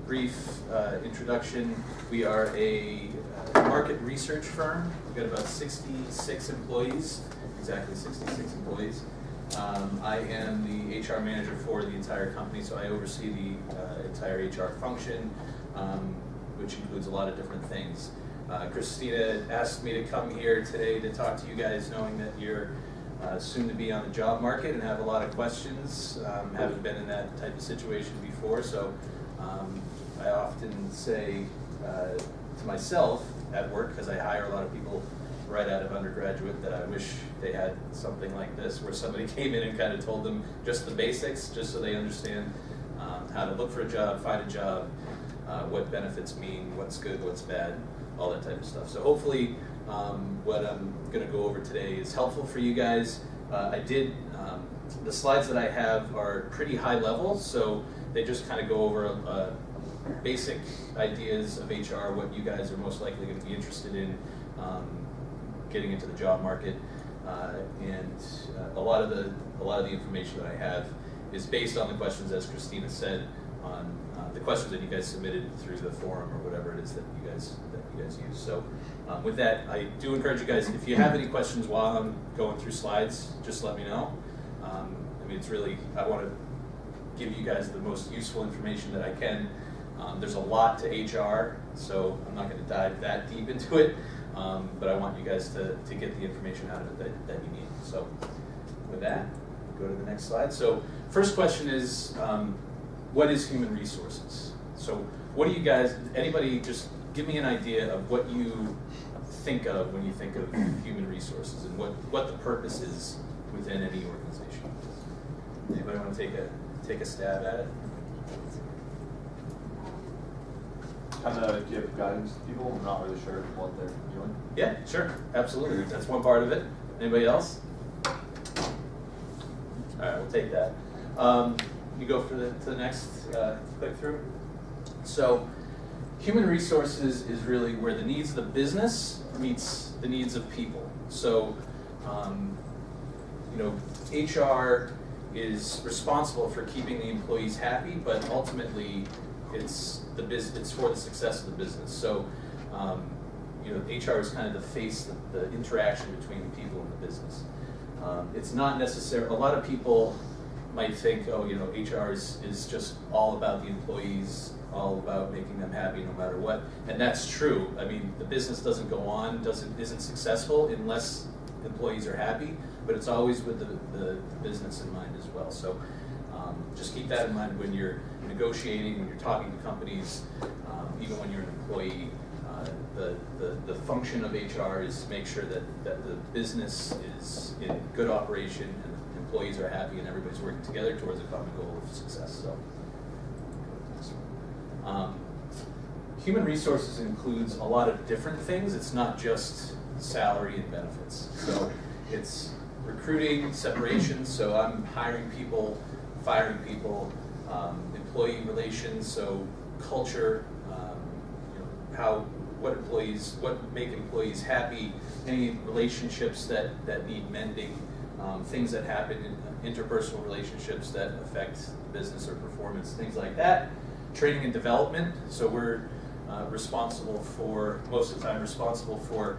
brief introduction. We are a market research firm. We've got about 66 employees, exactly 66 employees. I am the HR manager for the entire company, so I oversee the entire HR function, which includes a lot of different things. Christina asked me to come here today to talk to you guys, knowing that you're soon to be on the job market and have a lot of questions. Haven't been in that type of situation before, so I often say to myself at work, because I hire a lot of people right out of undergraduate, that I wish they had something like this, where somebody came in and kind of told them just the basics, just so they understand how to look for a job, find a job, what benefits mean, what's good, what's bad, all that type of stuff. So hopefully what I'm going to go over today is helpful for you guys. The slides that I have are pretty high level, so they just kind of go over basic ideas of HR, what you guys are most likely going to be interested in getting into the job market, and a lot of the information that I have is based on the questions, as Christina said, on the questions that you guys submitted through the forum or whatever it is that you guys use. So with that, I do encourage you guys, if you have any questions while I'm going through slides, just let me know. I mean, it's really, I want to give you guys the most useful information that I can. There's a lot to HR, so I'm not going to dive that deep into it, but I want you guys to get the information out of it that you need. So with that, go to the next slide. So first question is, what is human resources? So what do you guys, anybody just give me an idea of what you think of when you think of human resources and what the purpose is within any organization. Anybody want to take a stab at it? Kind of give guidance to people who are not really sure what they're doing. Yeah, sure, absolutely. That's one part of it. Anybody else? All right, we'll take that. You go to the next click through. So human resources is really where the needs of the business meets the needs of people. So HR is responsible for keeping the employees happy, but ultimately it's for the success of the business. So HR is kind of the face, the interaction between the people and the business. It's not necessarily, a lot of people might think, HR is just all about the employees, all about making them happy no matter what, and that's true. I mean, the business doesn't go on, isn't successful unless employees are happy, but it's always with the business in mind as well. So just keep that in mind when you're negotiating, when you're talking to companies, even when you're an employee. The function of HR is to make sure that the business is in good operation and employees are happy and everybody's working together towards a common goal of success. So, human resources includes a lot of different things. It's not just salary and benefits. So it's recruiting, separation. So I'm hiring people, firing people, employee relations. So culture, what make employees happy, any relationships that need mending, things that happen in interpersonal relationships that affect business or performance, things like that. Training and development, so we're most of the time responsible for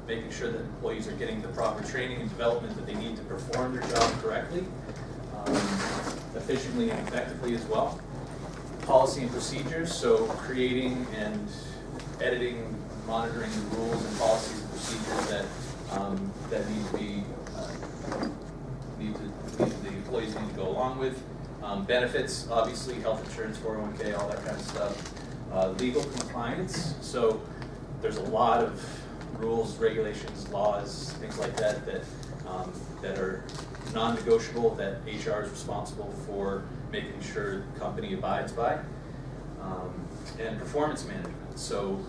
making sure that employees are getting the proper training and development that they need to perform their job correctly, efficiently and effectively as well. Policy and procedures, so creating and editing, monitoring the rules and policies and procedures that the employees need to go along with. Benefits, obviously, health insurance, 401k, all that kind of stuff. Legal compliance, so there's a lot of rules, regulations, laws, things like that that are non-negotiable that HR is responsible for making sure the company abides by. And performance management, so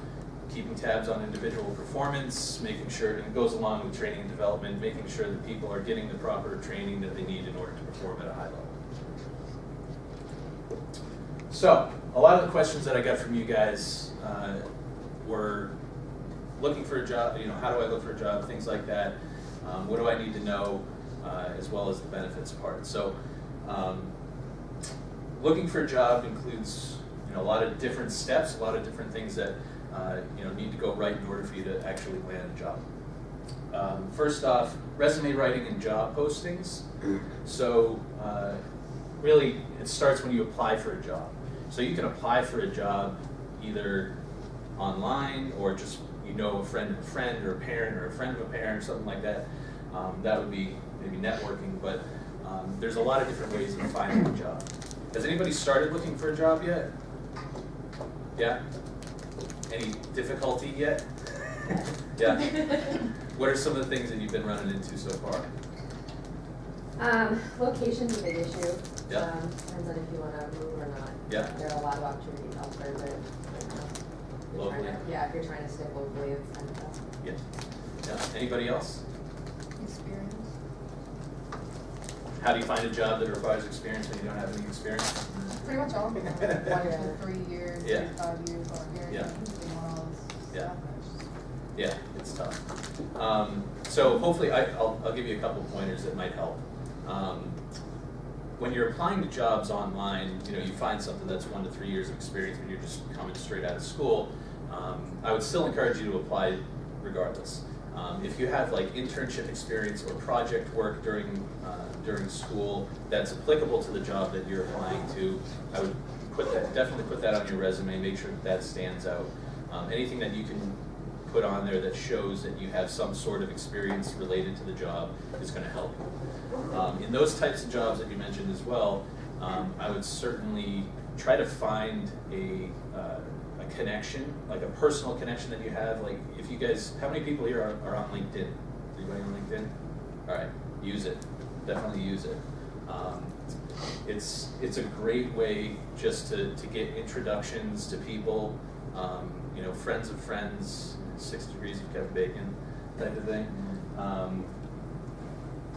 keeping tabs on individual performance, making sure, and it goes along with training and development, making sure that people are getting the proper training that they need in order to perform at a high level. So, a lot of the questions that I got from you guys were looking for a job, how do I look for a job, things like that. What do I need to know, as well as the benefits part. So, looking for a job includes a lot of different steps, a lot of different things that need to go right in order for you to actually land a job. First off, resume writing and job postings. So really, it starts when you apply for a job. So you can apply for a job either online or just a friend of a friend or a parent or a friend of a parent or something like that. That would be maybe networking, but there's a lot of different ways of finding a job. Has anybody started looking for a job yet? Yeah? Any difficulty yet? Yeah? What are some of the things that you've been running into so far? Location's a big issue. Yeah. Depends on if you want to move or not. Yeah. There are a lot of opportunities out there, but Locally? if you're trying to stick locally, it's kind of tough. Yeah. Yeah. Anybody else? Experience. How do you find a job that requires experience when you don't have any experience? Pretty much all of them. 1 to 3 years, Yeah. 5 years, or Yeah. Yeah. Yeah. Yeah, it's tough. So hopefully, I'll give you a couple pointers that might help. When you're applying to jobs online, you find something that's 1 to 3 years of experience when you're just coming straight out of school. I would still encourage you to apply regardless. If you have like internship experience or project work during school that's applicable to the job that you're applying to, I would definitely put that on your resume. Make sure that stands out. Anything that you can put on there that shows that you have some sort of experience related to the job is going to help you. In those types of jobs that you mentioned as well, I would certainly try to find a connection, like a personal connection that you have. Like if you guys, how many people here are on LinkedIn? Anybody on LinkedIn? All right, use it. Definitely use it. It's a great way just to get introductions to people, friends of friends, 6 degrees of Kevin Bacon type of thing.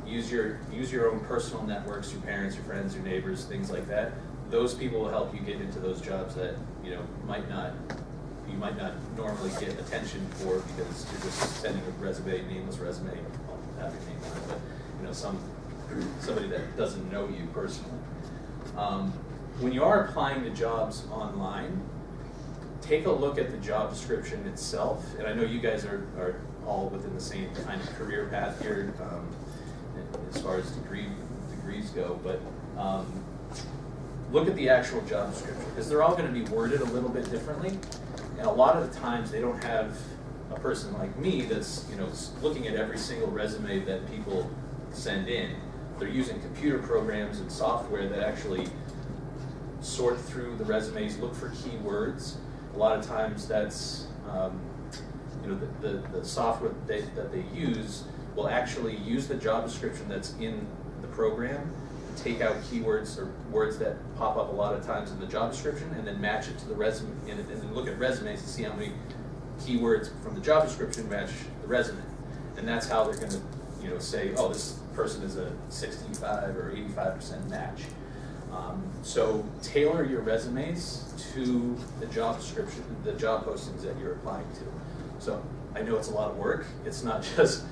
Use your own personal networks, your parents, your friends, your neighbors, things like that. Those people will help you get into those jobs that you might not normally get attention for because you're just sending a resume, nameless resume. I'll have your name on it, but somebody that doesn't know you personally. When you are applying to jobs online, take a look at the job description itself. And I know you guys are all within the same kind of career path here as far as degrees go, but look at the actual job description because they're all going to be worded a little bit differently. And a lot of the times they don't have a person like me that's looking at every single resume that people send in. They're using computer programs and software that actually sort through the resumes, look for keywords. A lot of times that's, the software that they use will actually use the job description that's in the program, take out keywords or words that pop up a lot of times in the job description, and then match it to the resume, and then look at resumes and see how many keywords from the job description match the resume. And that's how they're going to, say, oh, this person is a 65 or 85% match. So tailor your resumes to the job description, the job postings that you're applying to. So I know it's a lot of work. It's not just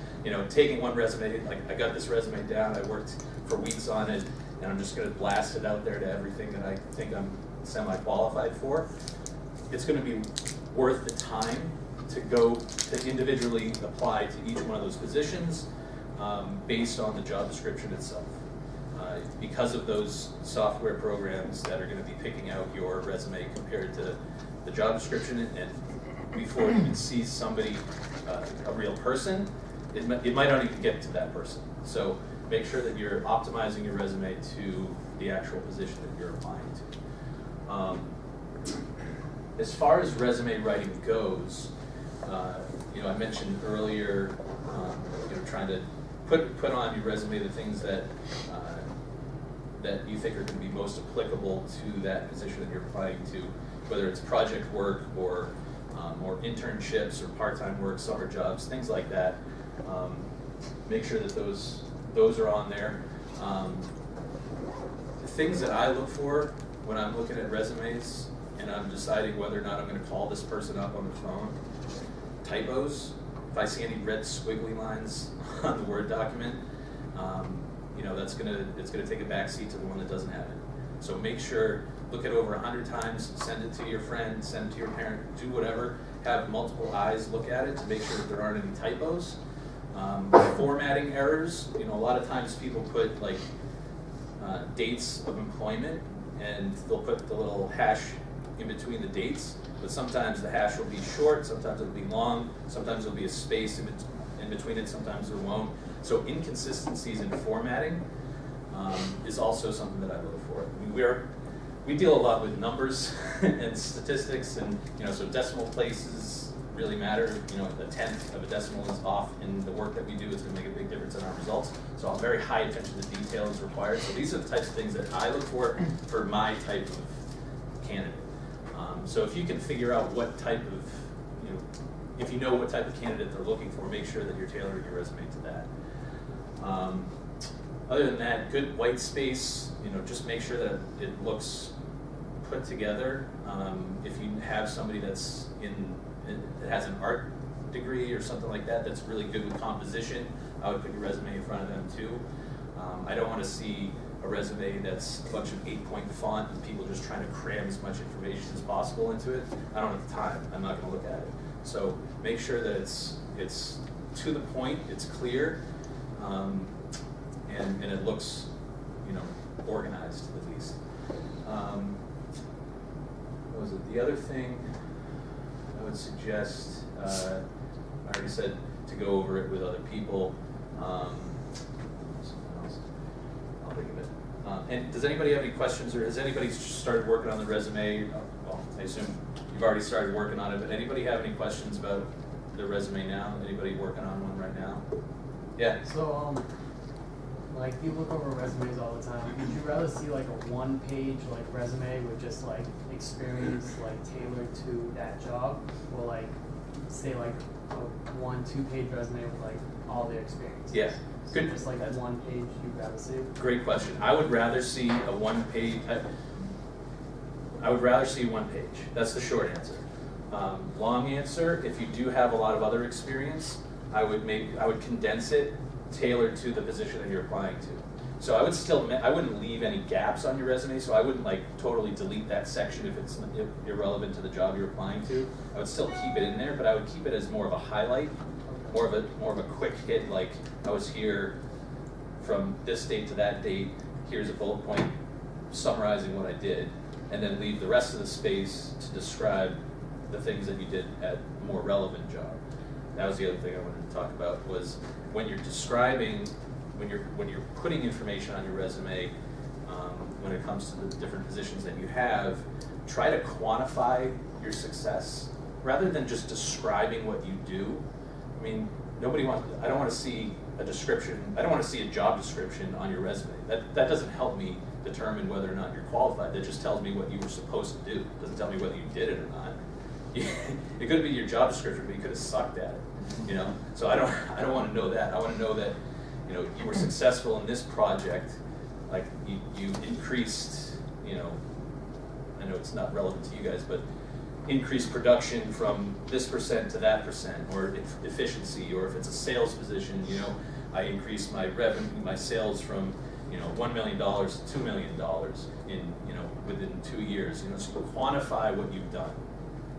taking one resume, like I got this resume down, I worked for weeks on it, and I'm just going to blast it out there to everything that I think I'm semi-qualified for. It's going to be worth the time to go to individually apply to each one of those positions based on the job description itself. Because of those software programs that are going to be picking out your resume compared to the job description, and before you can see somebody, a real person, it might not even get to that person. So make sure that you're optimizing your resume to the actual position that you're applying to. As far as resume writing goes, I mentioned earlier, trying to put on your resume the things that you think are going to be most applicable to that position that you're applying to, whether it's project work or internships or part-time work, summer jobs, things like that. Make sure that those are on there. The things that I look for when I'm looking at resumes and I'm deciding whether or not I'm going to call this person up on the phone, typos. If I see any red squiggly lines on the Word document, it's gonna take a backseat to the one that doesn't have it. So make sure look it over 100 times, send it to your friend, send it to your parent, do whatever. Have multiple eyes look at it to make sure that there aren't any typos. Formatting errors, you know, a lot of times people put like dates of employment, and they'll put the little hash in between the dates, but sometimes the hash will be short, sometimes it'll be long, sometimes there'll be a space in between it, sometimes there won't. So inconsistencies in formatting is also something that I look for. I mean, we deal a lot with numbers and statistics, and you know, so decimal places really matter. You know, a tenth of a decimal is off in the work that we do. It's going to make a big difference in our results. So I'm very high attention to detail is required. So these are the types of things that I look for my type of candidate. So if you can figure out what type of, you know, if you know what type of candidate they're looking for, make sure that you're tailoring your resume to that. Other than that, good white space, you know, just make sure that it looks put together. If you have somebody that has an art degree or something like that, that's really good with composition, I would put your resume in front of them too. I don't want to see a resume that's a bunch of 8-point font and people just trying to cram as much information as possible into it. I don't have the time. I'm not going to look at it. So make sure that it's to the point, it's clear, and it looks, you know, organized at least. What was it? The other thing I would suggest, I already said to go over it with other people. Something else, I'll think of it. And does anybody have any questions, or has anybody started working on the resume? Well, I assume you've already started working on it, but anybody have any questions about the resume now? Anybody working on one right now? Yeah. So, like, you look over resumes all the time. Would you rather see like a one-page like resume with just like experience like tailored to that job, or like say like a 1-2-page resume with like all the experience? Yeah. Good. Just like that one page you'd rather see? Great question. I would rather see a one-page. I would rather see one page. That's the short answer. Long answer, if you do have a lot of other experience, I would condense it, tailored to the position that you're applying to. So I wouldn't leave any gaps on your resume, so I wouldn't like totally delete that section if it's irrelevant to the job you're applying to. I would still keep it in there, but I would keep it as more of a highlight, more of a quick hit, like I was here from this date to that date, here's a bullet point summarizing what I did, and then leave the rest of the space to describe the things that you did at a more relevant job. That was the other thing I wanted to talk about, was when you're describing, when you're putting information on your resume, when it comes to the different positions that you have, try to quantify your success rather than just describing what you do. I mean, I don't want to see a description, I don't want to see a job description on your resume. That doesn't help me determine whether or not you're qualified. That just tells me what you were supposed to do. It doesn't tell me whether you did it or not. It could be your job description, but you could have sucked at it, you know? So I don't want to know that. I want to know that, you know, you were successful in this project, like you increased, you know, I know it's not relevant to you guys, but increased production from this % to that %, or efficiency, or if it's a sales position, you know, I increased my revenue, my sales from, you know, $1 million to $2 million in, you know, within 2 years, you know, so you quantify what you've done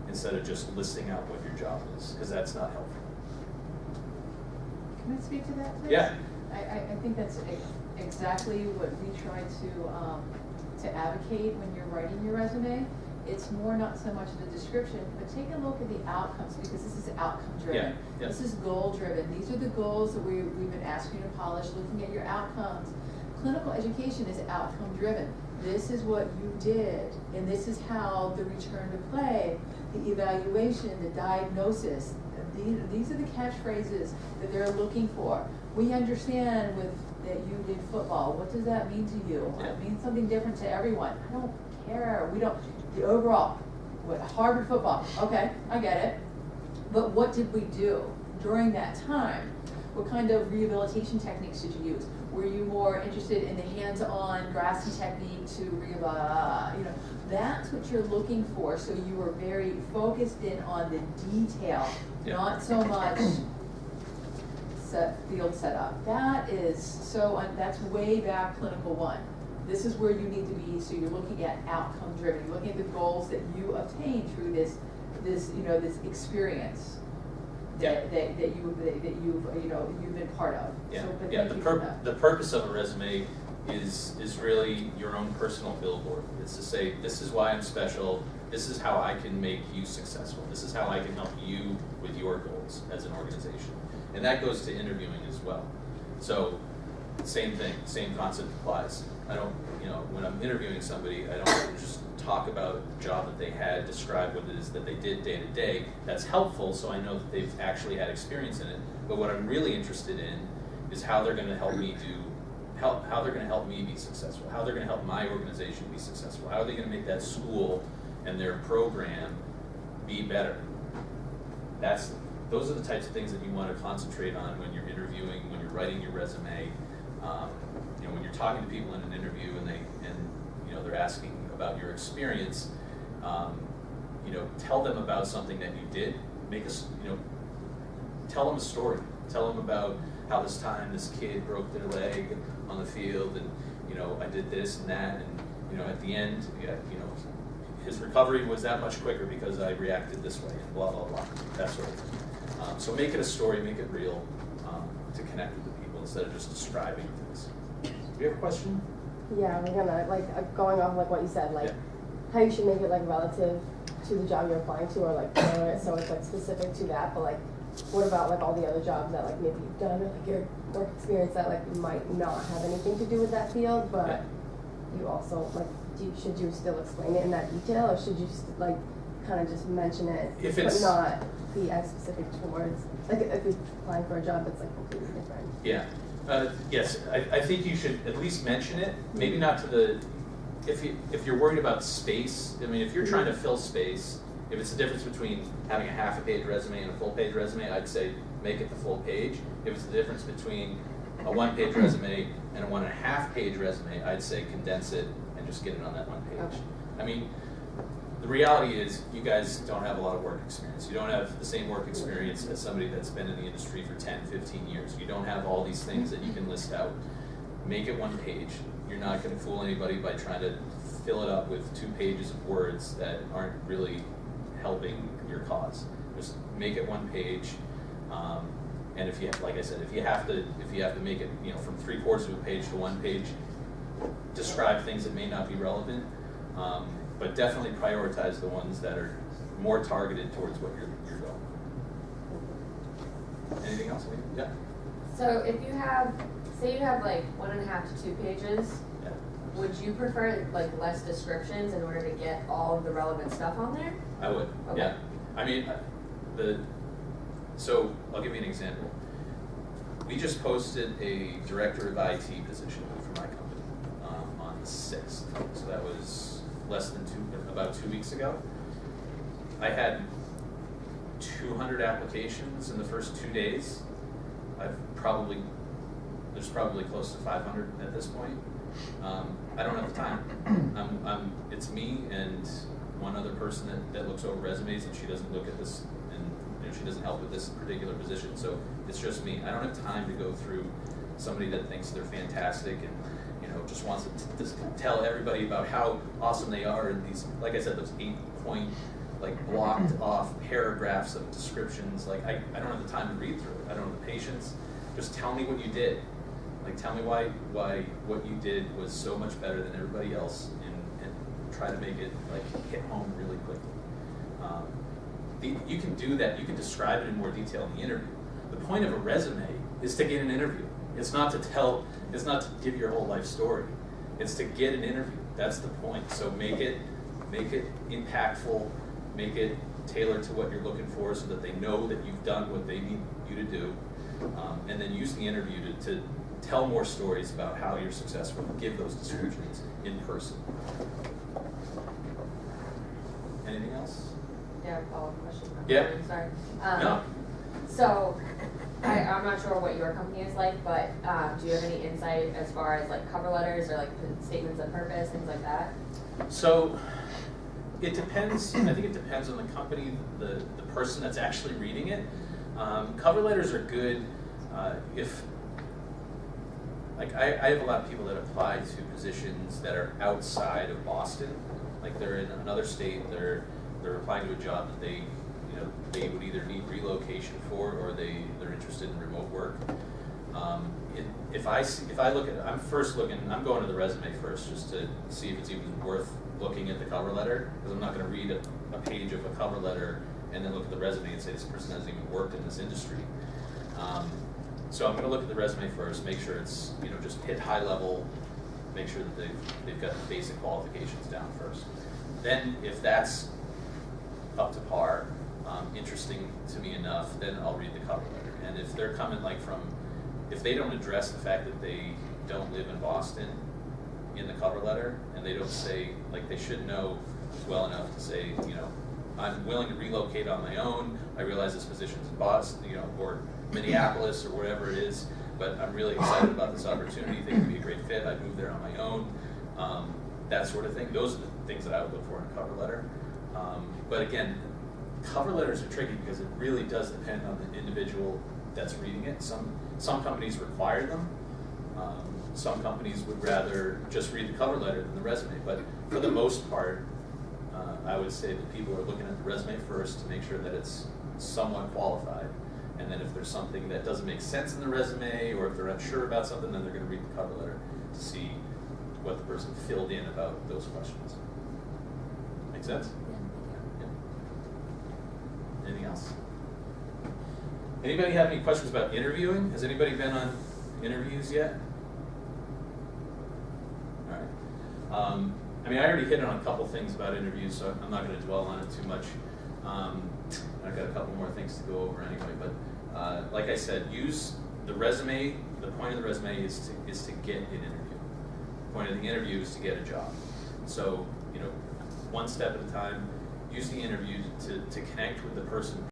instead of just listing out what your job is, because that's not helpful. Can I speak to that, please? Yeah. I think that's exactly what we try to advocate when you're writing your resume. It's more not so much the description, but take a look at the outcomes, because this is outcome driven. Yeah, yeah. This is goal driven. These are the goals that we've been asking you to polish, looking at your outcomes. Clinical education is outcome driven. This is what you did, and this is how the return to play, the evaluation, the diagnosis, these are the catchphrases that they're looking for. We understand that you did football. What does that mean to you? Yeah. It means something different to everyone. I don't care. The overall, Harvard football, okay, I get it. But what did we do during that time? What kind of rehabilitation techniques did you use? Were you more interested in the hands-on grassy technique to you know, that's what you're looking for. So you were very focused in on the detail, Yeah. not so much field setup. That is that's way back clinical 1. this is where you need to be, so you're looking at outcome driven, you're looking at the goals that you obtain through this experience that you've been part of. Yeah, So, but yeah. thank you for that. The purpose of a resume is really your own personal billboard. It's to say, this is why I'm special. This is how I can make you successful. This is how I can help you with your goals as an organization. And that goes to interviewing as well. So, same thing, same concept applies. I don't, when I'm interviewing somebody, I don't just talk about the job that they had, describe what it is that they did day to day. That's helpful, so I know that they've actually had experience in it. But what I'm really interested in is how they're going to help me how they're going to help me be successful, how they're going to help my organization be successful, how are they going to make that school and their program be better. Those are the types of things that you want to concentrate on when you're interviewing, when you're writing your resume. When you're talking to people in an interview and they're asking about your experience, tell them about something that you did. Tell them a story. Tell them about how this kid broke their leg on the field, and I did this and that, and at the end, his recovery was that much quicker because I reacted this way, and blah blah blah, that sort of thing. So make it a story, make it real, to connect with the people instead of just describing things. Do you have a question? Yeah, we're gonna going off what you said, Yeah. how you should make it relative to the job you're applying to, or tailor it so it's specific to that. But what about all the other jobs that maybe you've done, or your work experience that might not have anything to do with that field, but Yeah. you also should you still explain it in that detail, or should you just kind of just mention it, If but it's not be as specific towards if you're applying for a job that's completely different? Yeah. Yes, I think you should at least mention it. Maybe not to the, if you're worried about space. I mean, if you're trying to fill space, if it's the difference between having a half a page resume and a full page resume, I'd say make it the full page. If it's the difference between a 1-page resume and a 1.5-page resume, I'd say condense it and just get it on that 1 page. Okay. I mean, the reality is you guys don't have a lot of work experience. You don't have the same work experience as somebody that's been in the industry for 10, 15 years. You don't have all these things that you can list out. Make it 1 page. You're not going to fool anybody by trying to fill it up with 2 pages of words that aren't really helping your cause. Just make it 1 page. And if you, like I said, if you have to make it, from 3/4 of a page to 1 page, describe things that may not be relevant. But definitely prioritize the ones that are more targeted towards what you're going. Anything else? Yeah. So if you have, say you have 1.5 to 2 pages, Yeah. would you prefer less descriptions in order to get all of the relevant stuff on there? I would. Okay. Yeah. I mean, so I'll give you an example. We just posted a director of IT position for my company on the 6th. So that was about 2 weeks ago. I had 200 applications in the first 2 days. There's probably close to 500 at this point. I don't have the time. It's me and one other person that looks over resumes, and she doesn't look at this, and she doesn't help with this particular position. So it's just me. I don't have time to go through somebody that thinks they're fantastic and just wants to just tell everybody about how awesome they are in these, like I said, those 8-point blocked off paragraphs of descriptions. I don't have the time to read through it. I don't have the patience. Just tell me what you did. Tell me why what you did was so much better than everybody else, and try to make it hit home really quickly. You can do that. You can describe it in more detail in the interview. The point of a resume is to get an interview. It's not to give your whole life story. It's to get an interview. That's the point. So make it impactful, make it tailored to what you're looking for so that they know that you've done what they need you to do. And then use the interview to tell more stories about how you're successful. Give those descriptions in person. Anything else? Yeah, follow-up question. Yeah. Sorry. No. So, I'm not sure what your company is like, but do you have any insight as far as cover letters or statements of purpose, things like that? So, it depends. I think it depends on the company, the person that's actually reading it. Cover letters are good if like I have a lot of people that apply to positions that are outside of Boston, like they're in another state, they're applying to a job that they, you know, they would either need relocation for, or they're interested in remote work. If I look at, I'm going to the resume first, just to see if it's even worth looking at the cover letter, because I'm not going to read a page of a cover letter and then look at the resume and say this person hasn't even worked in this industry. So I'm going to look at the resume first, make sure it's, you know, just hit high level, make sure that they've got the basic qualifications down first. Then if that's up to par, interesting to me enough, then I'll read the cover letter. And if they're coming like from, if they don't address the fact that they don't live in Boston in the cover letter, and they don't say, like they should know well enough to say, you know, I'm willing to relocate on my own, I realize this position's in Boston, you know, or Minneapolis or wherever it is, but I'm really excited about this opportunity, think it'd be a great fit, I'd move there on my own, that sort of thing. Those are the things that I would look for in a cover letter. But again, cover letters are tricky because it really does depend on the individual that's reading it. Some companies require them. Some companies would rather just read the cover letter than the resume. But for the most part, I would say that people are looking at the resume first to make sure that it's somewhat qualified. And then if there's something that doesn't make sense in the resume, or if they're unsure about something, then they're going to read the cover letter to see what the person filled in about those questions. Make sense? Yeah. Anything else? Anybody have any questions about interviewing? Has anybody been on interviews yet? All right. I mean, I already hit on a couple things about interviews, so I'm not going to dwell on it too much. I've got a couple more things to go over anyway, but like I said, use the resume. The point of the resume is to get an interview. The point of the interview is to get a job. So, you know, one step at a time. Use the interview to connect with the person